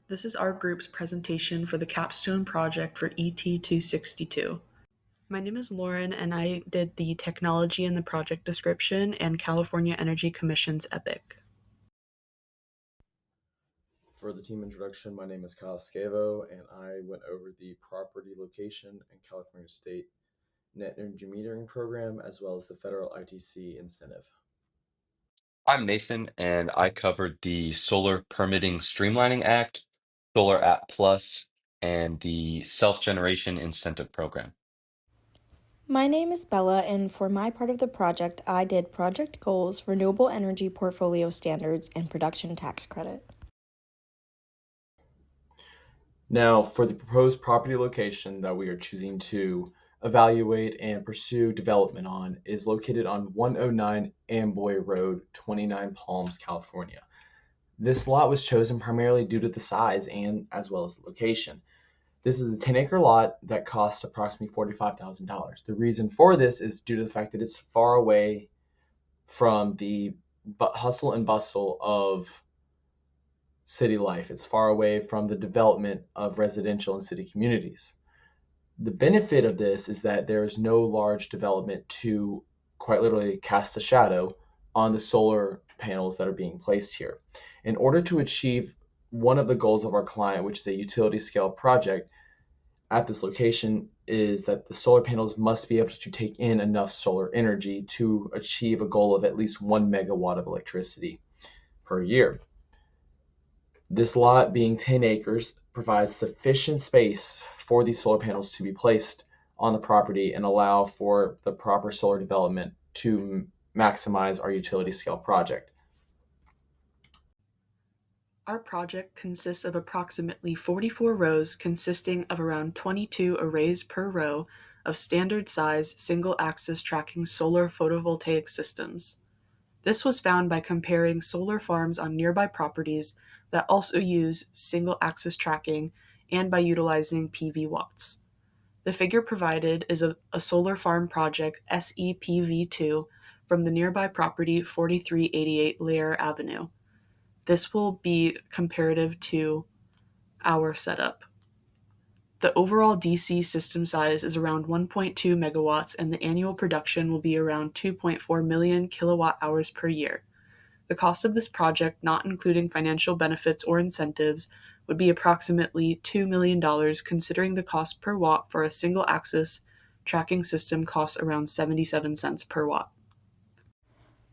This is our group's presentation for the Capstone Project for ET262. My name is Lauren, and I did the technology in the project description and California Energy Commission's EPIC. For the team introduction, my name is Kyle Scavo, and I went over the property location and California State Net Energy Metering Program, as well as the federal ITC incentive. I'm Nathan, and I covered the Solar Permitting Streamlining Act, Solar App Plus, and the Self-Generation Incentive Program. My name is Bella, and for my part of the project, I did project goals, renewable energy portfolio standards, and production tax credit. Now, for the proposed property location that we are choosing to evaluate and pursue development on is located on 109 Amboy Road, 29 Palms, California. This lot was chosen primarily due to the size and as well as the location. This is a 10-acre lot that costs approximately $45,000. The reason for this is due to the fact that it's far away from the hustle and bustle of city life. It's far away from the development of residential and city communities. The benefit of this is that there is no large development to quite literally cast a shadow on the solar panels that are being placed here. In order to achieve one of the goals of our client, which is a utility scale project at this location, is that the solar panels must be able to take in enough solar energy to achieve a goal of at least 1 megawatt of electricity per year. This lot, being 10 acres, provides sufficient space for these solar panels to be placed on the property and allow for the proper solar development to maximize our utility scale project. Our project consists of approximately 44 rows consisting of around 22 arrays per row of standard size single-axis tracking solar photovoltaic systems. This was found by comparing solar farms on nearby properties that also use single-axis tracking and by utilizing PV watts. The figure provided is a solar farm project SEPV2 from the nearby property 4388 Lear Avenue. This will be comparative to our setup. The overall DC system size is around 1.2 megawatts, and the annual production will be around 2.4 million kilowatt hours per year. The cost of this project, not including financial benefits or incentives, would be approximately $2 million, considering the cost per watt for a single-axis tracking system costs around 77 cents per watt.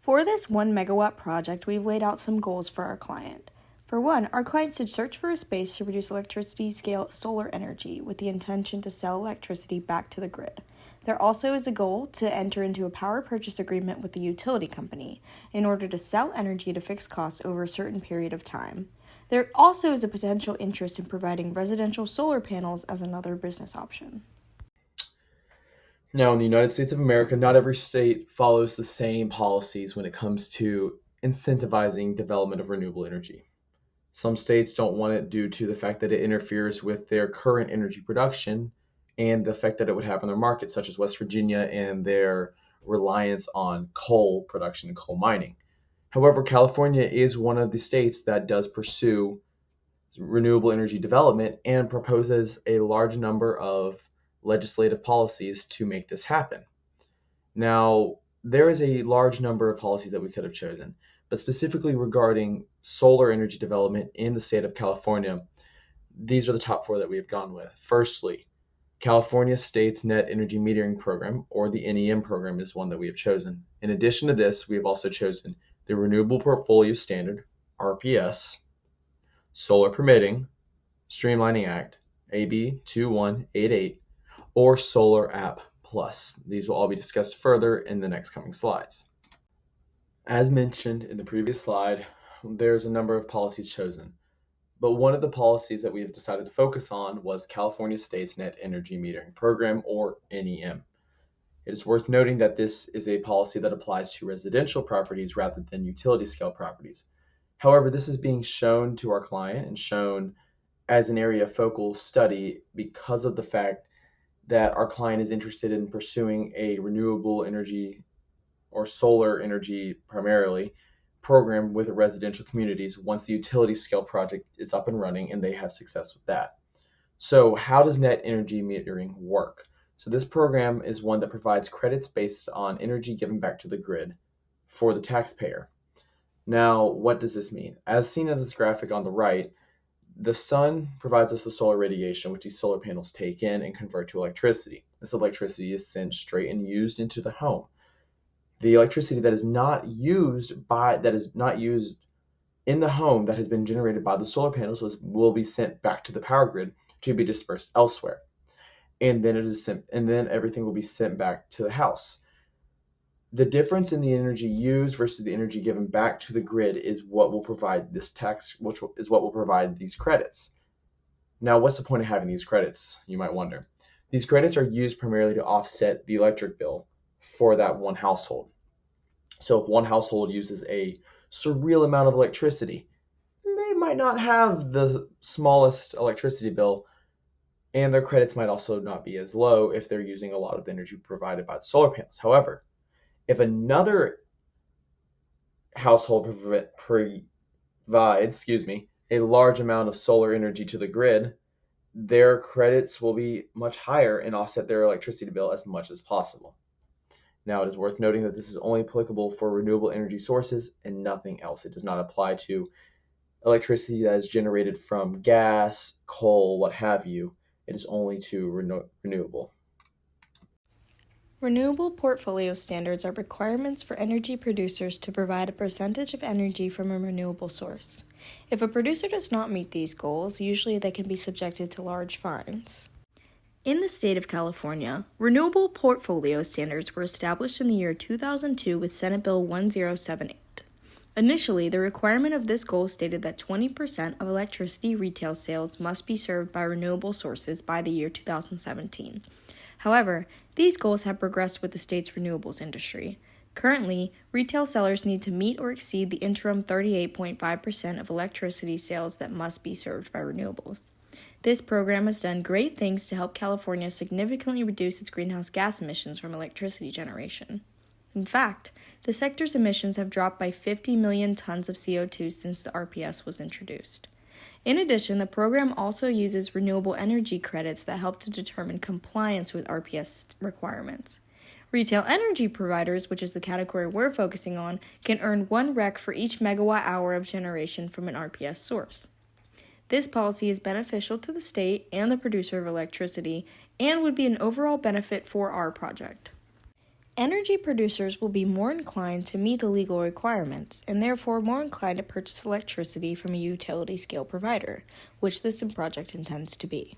For this 1 megawatt project, we've laid out some goals for our client. For one, our client should search for a space to produce electricity scale solar energy with the intention to sell electricity back to the grid. There also is a goal to enter into a power purchase agreement with the utility company in order to sell energy at a fixed cost over a certain period of time. There also is a potential interest in providing residential solar panels as another business option. Now, in the United States of America, not every state follows the same policies when it comes to incentivizing development of renewable energy. Some states don't want it due to the fact that it interferes with their current energy production and the effect that it would have on their market, such as West Virginia and their reliance on coal production and coal mining. However, California is one of the states that does pursue renewable energy development and proposes a large number of legislative policies to make this happen. Now, there is a large number of policies that we could have chosen, but specifically regarding solar energy development in the state of California, these are the top four that we have gone with. Firstly, California State's Net Energy Metering Program, or the NEM program, is one that we have chosen. In addition to this, we have also chosen the Renewable Portfolio Standard, RPS, Solar Permitting, Streamlining Act, AB 2188, or Solar App Plus. These will all be discussed further in the next coming slides. As mentioned in the previous slide, there's a number of policies chosen, but one of the policies that we have decided to focus on was California State's Net Energy Metering Program, or NEM. It is worth noting that this is a policy that applies to residential properties rather than utility scale properties. However, this is being shown to our client and shown as an area of focal study because of the fact that our client is interested in pursuing a renewable energy or solar energy primarily program with residential communities once the utility scale project is up and running and they have success with that. So, how does net energy metering work? So, this program is one that provides credits based on energy given back to the grid for the taxpayer. Now, what does this mean? As seen in this graphic on the right, the sun provides us the solar radiation, which these solar panels take in and convert to electricity. This electricity is sent straight and used into the home. The electricity that is not used in the home that has been generated by the solar panels will be sent back to the power grid to be dispersed elsewhere. And then everything will be sent back to the house. The difference in the energy used versus the energy given back to the grid is what will provide this tax, which is what will provide these credits. Now, what's the point of having these credits, you might wonder? These credits are used primarily to offset the electric bill for that one household. So if one household uses a surreal amount of electricity, they might not have the smallest electricity bill, and their credits might also not be as low if they're using a lot of the energy provided by the solar panels. However, if another household provides, a large amount of solar energy to the grid, their credits will be much higher and offset their electricity bill as much as possible. Now, it is worth noting that this is only applicable for renewable energy sources and nothing else. It does not apply to electricity that is generated from gas, coal, what have you. It is only to renewable. Renewable portfolio standards are requirements for energy producers to provide a percentage of energy from a renewable source. If a producer does not meet these goals, usually they can be subjected to large fines. In the state of California, renewable portfolio standards were established in the year 2002 with Senate Bill 1078. Initially, the requirement of this goal stated that 20% of electricity retail sales must be served by renewable sources by the year 2017. However, these goals have progressed with the state's renewables industry. Currently, retail sellers need to meet or exceed the interim 38.5% of electricity sales that must be served by renewables. This program has done great things to help California significantly reduce its greenhouse gas emissions from electricity generation. In fact, the sector's emissions have dropped by 50 million tons of CO2 since the RPS was introduced. In addition, the program also uses renewable energy credits that help to determine compliance with RPS requirements. Retail energy providers, which is the category we're focusing on, can earn 1 REC for each megawatt hour of generation from an RPS source. This policy is beneficial to the state and the producer of electricity and would be an overall benefit for our project. Energy producers will be more inclined to meet the legal requirements and therefore more inclined to purchase electricity from a utility scale provider, which this project intends to be.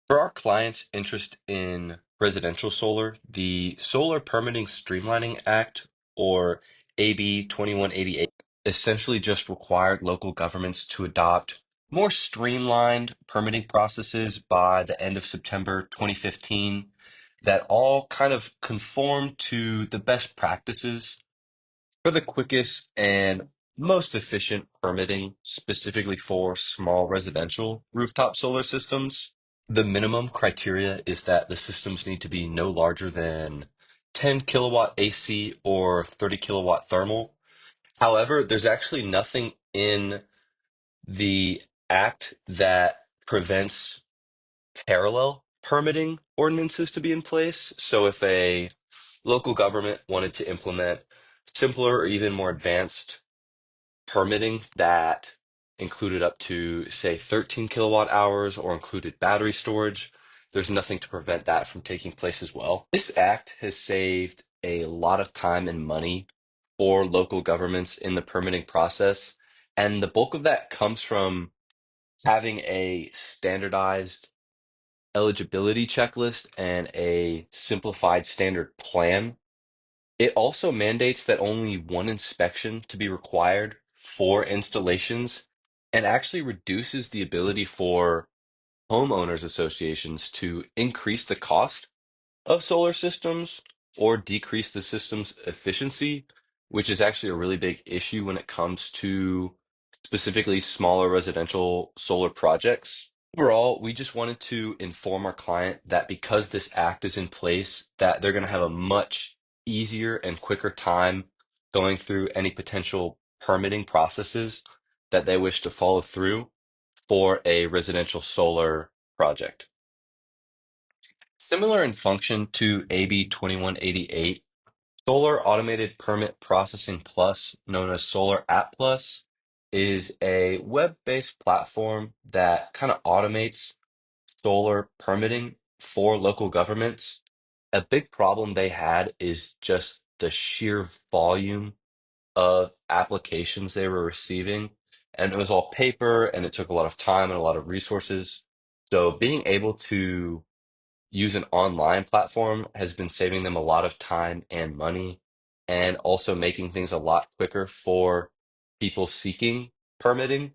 For our clients' interest in residential solar, the Solar Permitting Streamlining Act, or AB 2188, essentially just required local governments to adopt more streamlined permitting processes by the end of September 2015 that all kind of conform to the best practices for the quickest and most efficient permitting, specifically for small residential rooftop solar systems. The minimum criteria is that the systems need to be no larger than 10 kilowatt AC or 30 kilowatt thermal. However, there's actually nothing in the act that prevents parallel permitting ordinances to be in place. So if a local government wanted to implement simpler or even more advanced permitting that included up to, say, 13 kilowatt hours or included battery storage, there's nothing to prevent that from taking place as well. This act has saved a lot of time and money for local governments in the permitting process, and the bulk of that comes from having a standardized eligibility checklist and a simplified standard plan. It also mandates that only one inspection to be required for installations and actually reduces the ability for homeowners associations to increase the cost of solar systems or decrease the system's efficiency, which is actually a really big issue when it comes to specifically smaller residential solar projects. Overall, we just wanted to inform our client that because this act is in place, that they're going to have a much easier and quicker time going through any potential permitting processes that they wish to follow through for a residential solar project. Similar in function to AB 2188, Solar Automated Permit Processing Plus, known as Solar App Plus, is a web-based platform that kind of automates solar permitting for local governments. A big problem they had is just the sheer volume of applications they were receiving. And it was all paper and it took a lot of time and a lot of resources. So being able to use an online platform has been saving them a lot of time and money, and also making things a lot quicker for people seeking permitting.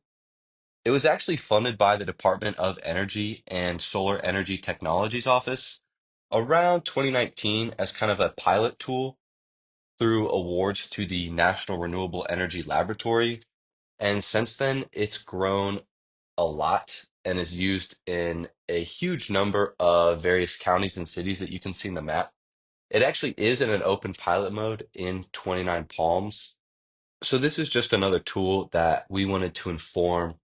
It was actually funded by the Department of Energy and Solar Energy Technologies Office around 2019 as kind of a pilot tool through awards to the National Renewable Energy Laboratory. And since then, it's grown a lot and is used in a huge number of various counties and cities that you can see in the map. It actually is in an open pilot mode in 29 Palms. So this is just another tool that we wanted to inform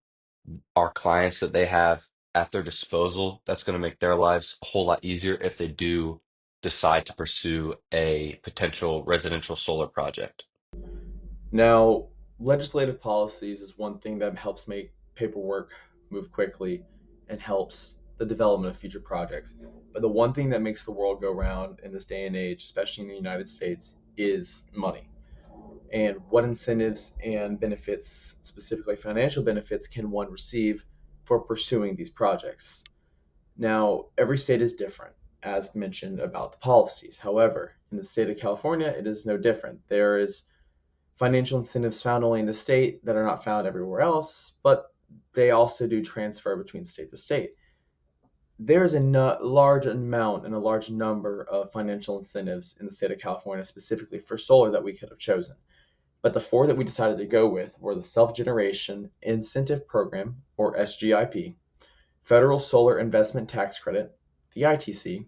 our clients that they have at their disposal. That's going to make their lives a whole lot easier if they do decide to pursue a potential residential solar project. Now, legislative policies is one thing that helps make paperwork move quickly and helps the development of future projects. But the one thing that makes the world go round in this day and age, especially in the United States, is money. And what incentives and benefits, specifically financial benefits, can one receive for pursuing these projects? Now, every state is different, as mentioned about the policies. However, in the state of California, it is no different. There is financial incentives found only in the state that are not found everywhere else, but they also do transfer between state to state. There's a large amount and a large number of financial incentives in the state of California, specifically for solar, that we could have chosen. But the four that we decided to go with were the Self Generation Incentive Program, or SGIP, Federal Solar Investment Tax Credit, the ITC,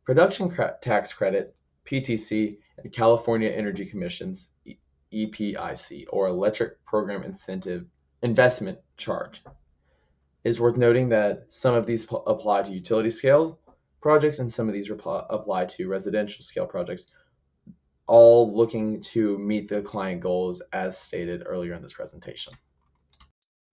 Production Tax Credit, PTC, and California Energy Commission's EPIC, or Electric Program Incentive Investment Charge. It is worth noting that some of these apply to utility scale projects and some of these apply to residential scale projects, all looking to meet the client goals as stated earlier in this presentation.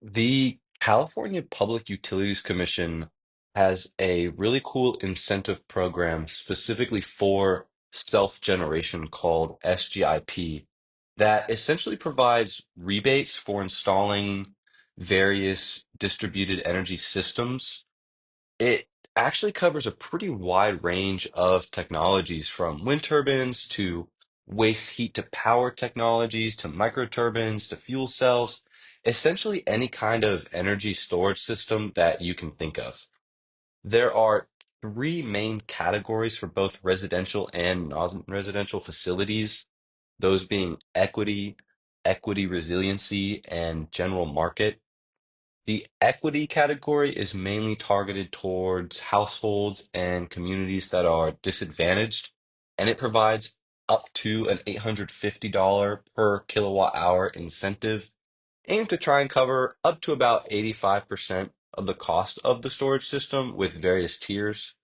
The California Public Utilities Commission has a really cool incentive program specifically for self-generation called SGIP that essentially provides rebates for installing various distributed energy systems. It actually covers a pretty wide range of technologies from wind turbines to waste heat to power technologies to microturbines to fuel cells, essentially any kind of energy storage system that you can think of. There are three main categories for both residential and non-residential facilities, those being equity, equity resiliency, and general market. The equity category is mainly targeted towards households and communities that are disadvantaged, and it provides up to an $850 per kilowatt hour incentive, aimed to try and cover up to about 85% of the cost of the storage system with various tiers.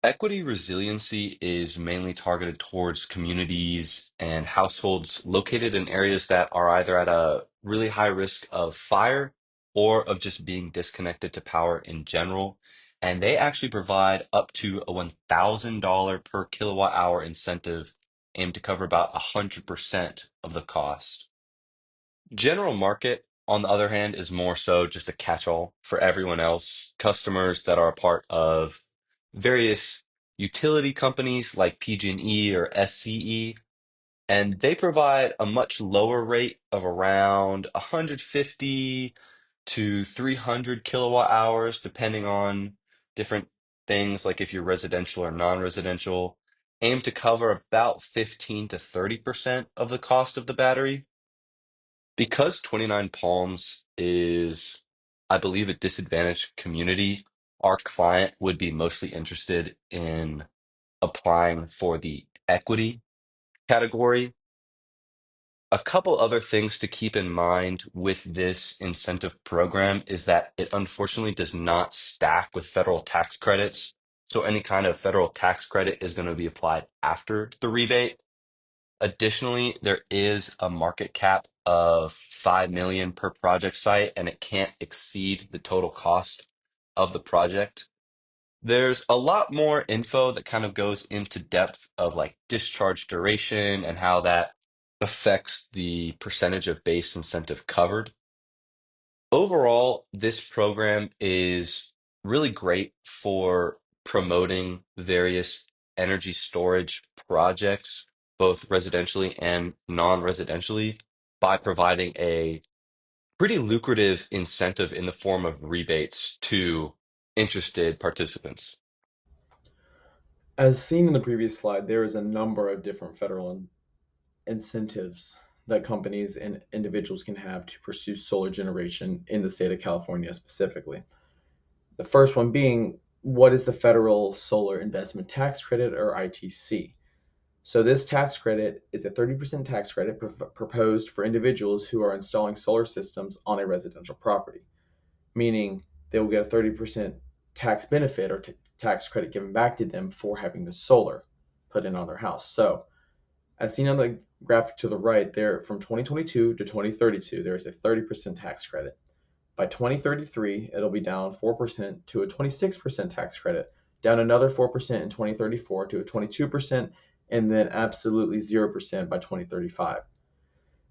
Equity resiliency is mainly targeted towards communities and households located in areas that are either at a really high risk of fire or of just being disconnected to power in general. And they actually provide up to a $1,000 per kilowatt hour incentive aimed to cover about 100% of the cost. General market, on the other hand, is more so just a catch-all for everyone else. Customers that are a part of various utility companies like PG&E or SCE, and they provide a much lower rate of around 150 to 300 kilowatt hours, depending on different things, like if you're residential or non-residential, aim to cover about 15 to 30% of the cost of the battery. Because 29 Palms is, I believe, a disadvantaged community, our client would be mostly interested in applying for the equity category. A couple other things to keep in mind with this incentive program is that it unfortunately does not stack with federal tax credits. So any kind of federal tax credit is going to be applied after the rebate. Additionally, there is a market cap of 5 million per project site, and it can't exceed the total cost of the project. There's a lot more info that kind of goes into depth of like discharge duration and how that affects the percentage of base incentive covered. Overall, this program is really great for promoting various energy storage projects, both residentially and non-residentially, by providing a pretty lucrative incentive in the form of rebates to interested participants. As seen in the previous slide, there is a number of different federal incentives that companies and individuals can have to pursue solar generation in the state of California specifically. The first one being, what is the Federal Solar Investment Tax Credit, or ITC? So this tax credit is a 30% tax credit proposed for individuals who are installing solar systems on a residential property, meaning they will get a 30% tax benefit or tax credit given back to them for having the solar put in on their house. So as seen on the graphic to the right there, from 2022 to 2032, there is a 30% tax credit. By 2033, it'll be down 4% to a 26% tax credit, down another 4% in 2034 to a 22%, and then absolutely 0% by 2035.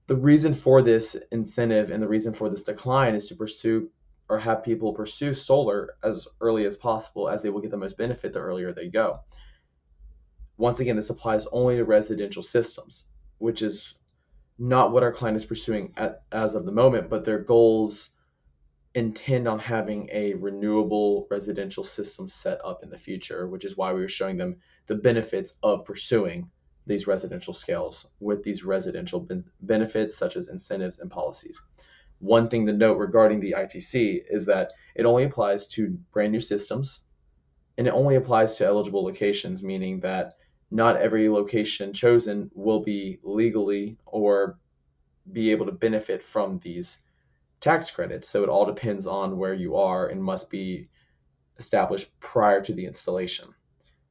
The reason for this incentive and the reason for this decline is to pursue or have people pursue solar as early as possible, as they will get the most benefit the earlier they go. Once again, this applies only to residential systems, which is not what our client is pursuing as of the moment, but their goals intend on having a renewable residential system set up in the future, which is why we were showing them the benefits of pursuing these residential scales with these residential benefits such as incentives and policies. One thing to note regarding the ITC is that it only applies to brand new systems, and it only applies to eligible locations, meaning that not every location chosen will be legally or be able to benefit from these tax credits. So it all depends on where you are and must be established prior to the installation.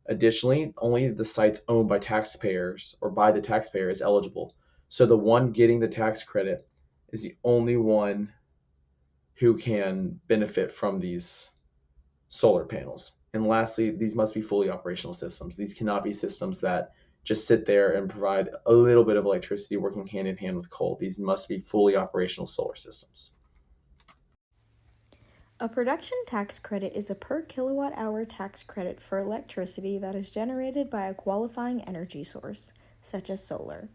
Additionally, only the sites owned by taxpayers or by the taxpayer is eligible. So the one getting the tax credit is the only one who can benefit from these solar panels. And lastly, these must be fully operational systems. These cannot be systems that just sit there and provide a little bit of electricity working hand in hand with coal. These must be fully operational solar systems. A production tax credit is a per kilowatt hour tax credit for electricity that is generated by a qualifying energy source, such as solar.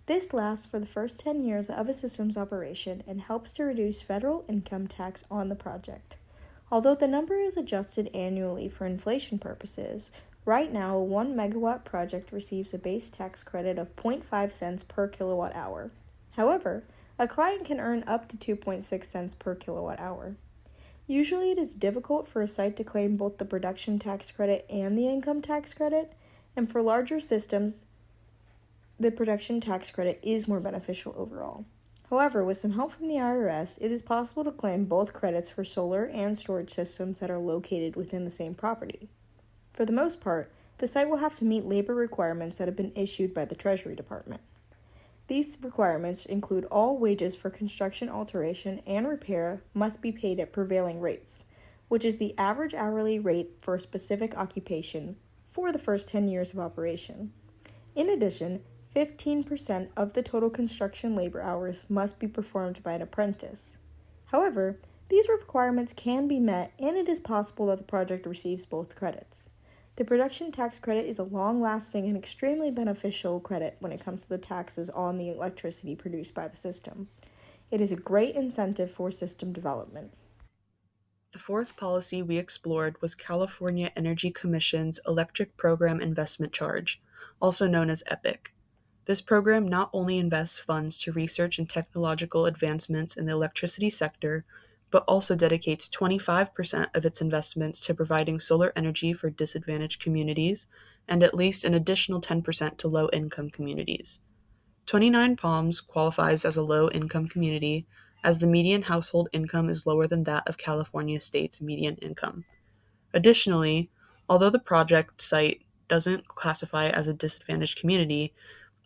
This lasts for the first 10 years of a system's operation and helps to reduce federal income tax on the project. Although the number is adjusted annually for inflation purposes, right now a 1 megawatt project receives a base tax credit of 0.5 cents per kilowatt hour. However, a client can earn up to 2.6 cents per kilowatt hour. Usually it is difficult for a site to claim both the production tax credit and the income tax credit, and for larger systems, the production tax credit is more beneficial overall. However, with some help from the IRS, it is possible to claim both credits for solar and storage systems that are located within the same property. For the most part, the site will have to meet labor requirements that have been issued by the Treasury Department. These requirements include all wages for construction alteration and repair must be paid at prevailing rates, which is the average hourly rate for a specific occupation for the first 10 years of operation. In addition, 15% of the total construction labor hours must be performed by an apprentice. However, these requirements can be met, and it is possible that the project receives both credits. The production tax credit is a long-lasting and extremely beneficial credit when it comes to the taxes on the electricity produced by the system. It is a great incentive for system development. The fourth policy we explored was California Energy Commission's Electric Program Investment Charge, also known as EPIC. This program not only invests funds to research and technological advancements in the electricity sector, but also dedicates 25% of its investments to providing solar energy for disadvantaged communities and at least an additional 10% to low-income communities. 29 Palms qualifies as a low-income community as the median household income is lower than that of California state's median income. Additionally, although the project site doesn't classify as a disadvantaged community,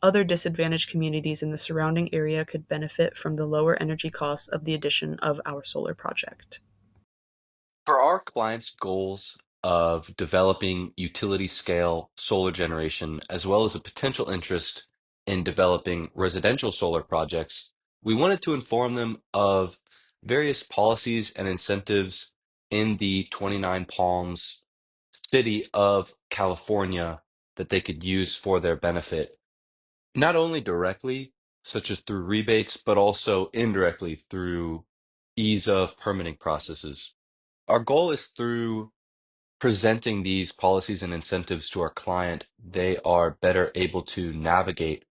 other disadvantaged communities in the surrounding area could benefit from the lower energy costs of the addition of our solar project. For our clients' goals of developing utility scale solar generation, as well as a potential interest in developing residential solar projects, we wanted to inform them of various policies and incentives in the 29 Palms city of California that they could use for their benefit, not only directly, such as through rebates, but also indirectly through ease of permitting processes. Our goal is through presenting these policies and incentives to our client, they are better able to navigate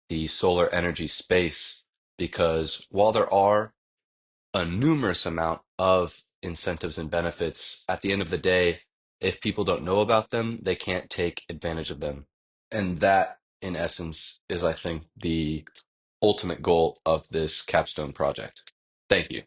the solar energy space because while there are a numerous amount of incentives and benefits, at the end of the day, if people don't know about them, they can't take advantage of them. And that, in essence, is, I think, the ultimate goal of this capstone project. Thank you.